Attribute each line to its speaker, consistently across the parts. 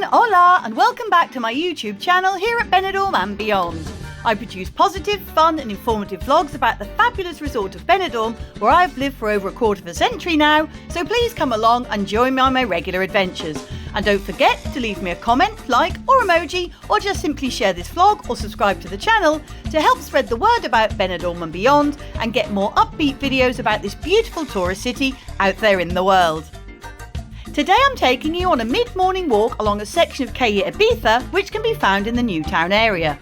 Speaker 1: hola, and welcome back to my YouTube channel here at Benidorm and beyond. I produce positive, fun and informative vlogs about the fabulous resort of Benidorm, where I've lived for over a quarter of a century now, so please come along and join me on my regular adventures. And don't forget to leave me a comment, like or emoji, or just simply share this vlog or subscribe to the channel to help spread the word about Benidorm and beyond and get more upbeat videos about this beautiful tourist city out there in the world. Today I'm taking you on a mid-morning walk along a section of Calle Ibiza which can be found in the new town area.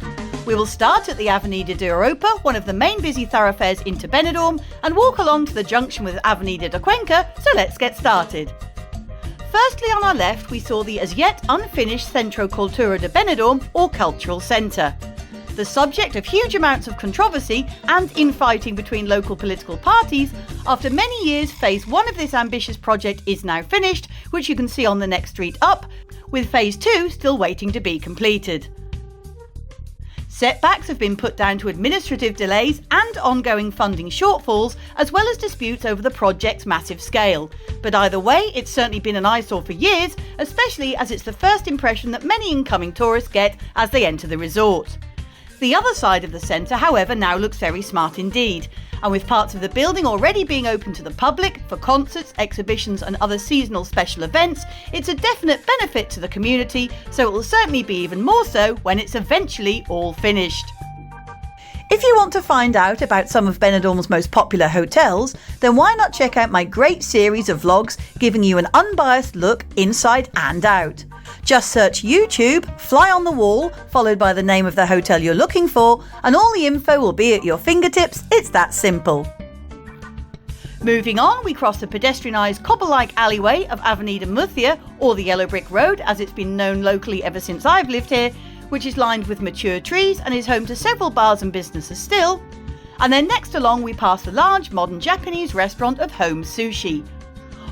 Speaker 1: We will start at the Avenida de Europa, one of the main busy thoroughfares into Benidorm, and walk along to the junction with Avenida de Cuenca, so let's get started. Firstly, on our left we saw the as yet unfinished Centro Cultura de Benidorm, or Cultural Centre. The subject of huge amounts of controversy and infighting between local political parties, after many years phase 1 of this ambitious project is now finished, which you can see on the next street up, with phase 2 still waiting to be completed. Setbacks have been put down to administrative delays and ongoing funding shortfalls, as well as disputes over the project's massive scale. But either way, it's certainly been an eyesore for years, especially as it's the first impression that many incoming tourists get as they enter the resort. The other side of the centre, however, now looks very smart indeed, and with parts of the building already being open to the public for concerts, exhibitions and other seasonal special events, it's a definite benefit to the community, so it will certainly be even more so when it's eventually all finished. If you want to find out about some of Benidorm's most popular hotels, then why not check out my great series of vlogs giving you an unbiased look inside and out. Just search YouTube, Fly on the Wall, followed by the name of the hotel you're looking for, and all the info will be at your fingertips. It's that simple. Moving on, we cross the pedestrianised cobble-like alleyway of Avenida Murcia, or the Yellow Brick Road as it's been known locally ever since I've lived here, which is lined with mature trees and is home to several bars and businesses still. And then next along we pass the large modern Japanese restaurant of Home Sushi.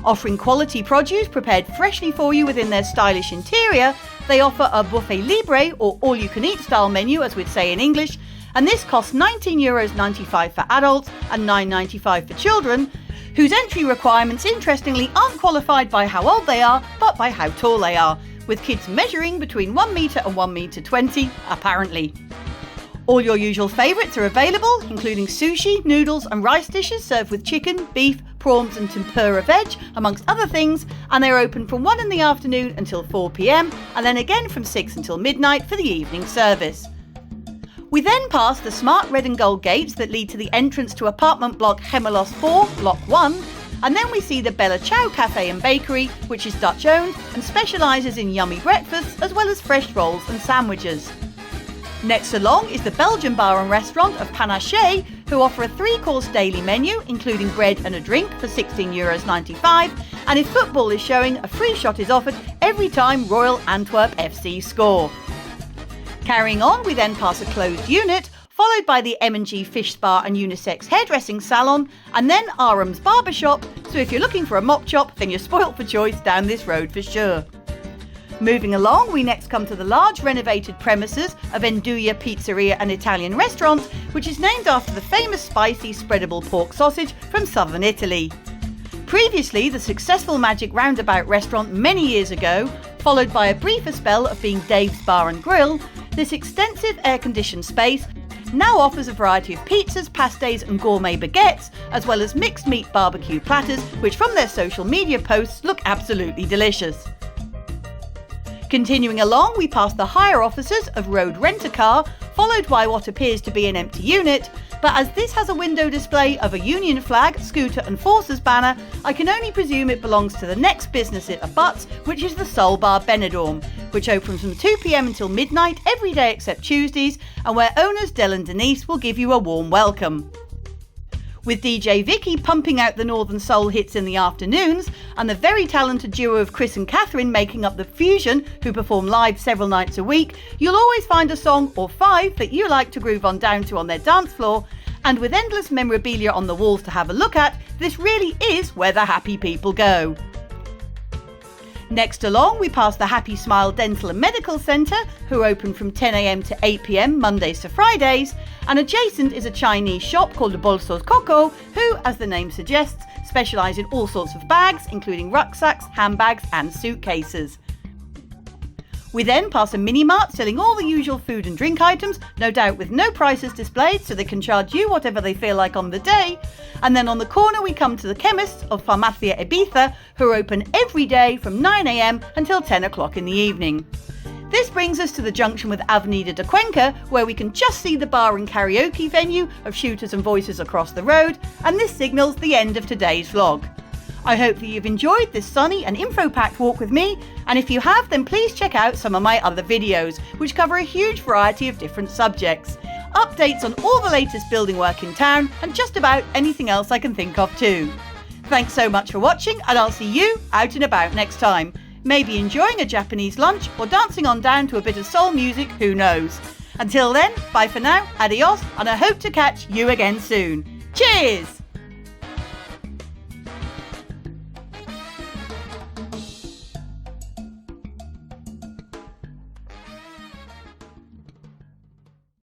Speaker 1: Offering quality produce prepared freshly for you within their stylish interior, they offer a buffet libre, or all-you-can-eat style menu as we'd say in English, and this costs €19.95 for adults and €9.95 for children, whose entry requirements interestingly aren't qualified by how old they are, but by how tall they are, with kids measuring between 1 metre and 1 metre 20, apparently. All your usual favourites are available, including sushi, noodles and rice dishes served with chicken, beef, prawns and tempura veg, amongst other things, and they're open from 1 in the afternoon until 4 p.m, and then again from 6 until midnight for the evening service. We then pass the smart red and gold gates that lead to the entrance to apartment block Gemelos 4, block 1, and then we see the Bella Ciao Cafe and Bakery, which is Dutch owned and specialises in yummy breakfasts as well as fresh rolls and sandwiches. Next along is the Belgian bar and restaurant of Panache, who offer a 3-course daily menu, including bread and a drink for €16.95, and if football is showing, a free shot is offered every time Royal Antwerp FC score. Carrying on, we then pass a closed unit, followed by the M&G Fish Spa and Unisex Hairdressing Salon, and then Aram's Barbershop, so if you're looking for a mop chop, then you're spoilt for choice down this road for sure. Moving along, we next come to the large renovated premises of Endura Pizzeria and Italian Restaurant, which is named after the famous spicy spreadable pork sausage from southern Italy. Previously, the successful Magic Roundabout restaurant many years ago, followed by a briefer spell of being Dave's Bar and Grill, this extensive air-conditioned space now offers a variety of pizzas, pasties and gourmet baguettes, as well as mixed meat barbecue platters, which from their social media posts look absolutely delicious. Continuing along, we pass the higher offices of Road Rent-A-Car, followed by what appears to be an empty unit, but as this has a window display of a Union flag, scooter and Forces banner, I can only presume it belongs to the next business it abuts, which is the Soul Bar Benidorm, which opens from 2 p.m. until midnight every day except Tuesdays, and where owners Del and Denise will give you a warm welcome. With DJ Vicky pumping out the Northern Soul hits in the afternoons, and the very talented duo of Chris and Catherine making up the Fusion, who perform live several nights a week, you'll always find a song or 5 that you like to groove on down to on their dance floor, and with endless memorabilia on the walls to have a look at, this really is where the happy people go. Next along, we pass the Happy Smile Dental and Medical Centre, who open from 10 a.m. to 8 p.m. Mondays to Fridays, and adjacent is a Chinese shop called the Bolsos Coco, who, as the name suggests, specialise in all sorts of bags, including rucksacks, handbags and suitcases. We then pass a mini-mart selling all the usual food and drink items, no doubt with no prices displayed so they can charge you whatever they feel like on the day. And then on the corner we come to the chemists of Farmacia Ibiza, who are open every day from 9 a.m. until 10 o'clock in the evening. This brings us to the junction with Avenida de Cuenca, where we can just see the bar and karaoke venue of Shooters and Voices across the road, and this signals the end of today's vlog. I hope that you've enjoyed this sunny and info-packed walk with me, and if you have, then please check out some of my other videos, which cover a huge variety of different subjects. Updates on all the latest building work in town, and just about anything else I can think of too. Thanks so much for watching, and I'll see you out and about next time. Maybe enjoying a Japanese lunch or dancing on down to a bit of soul music, who knows. Until then, bye for now, adios, and I hope to catch you again soon. Cheers!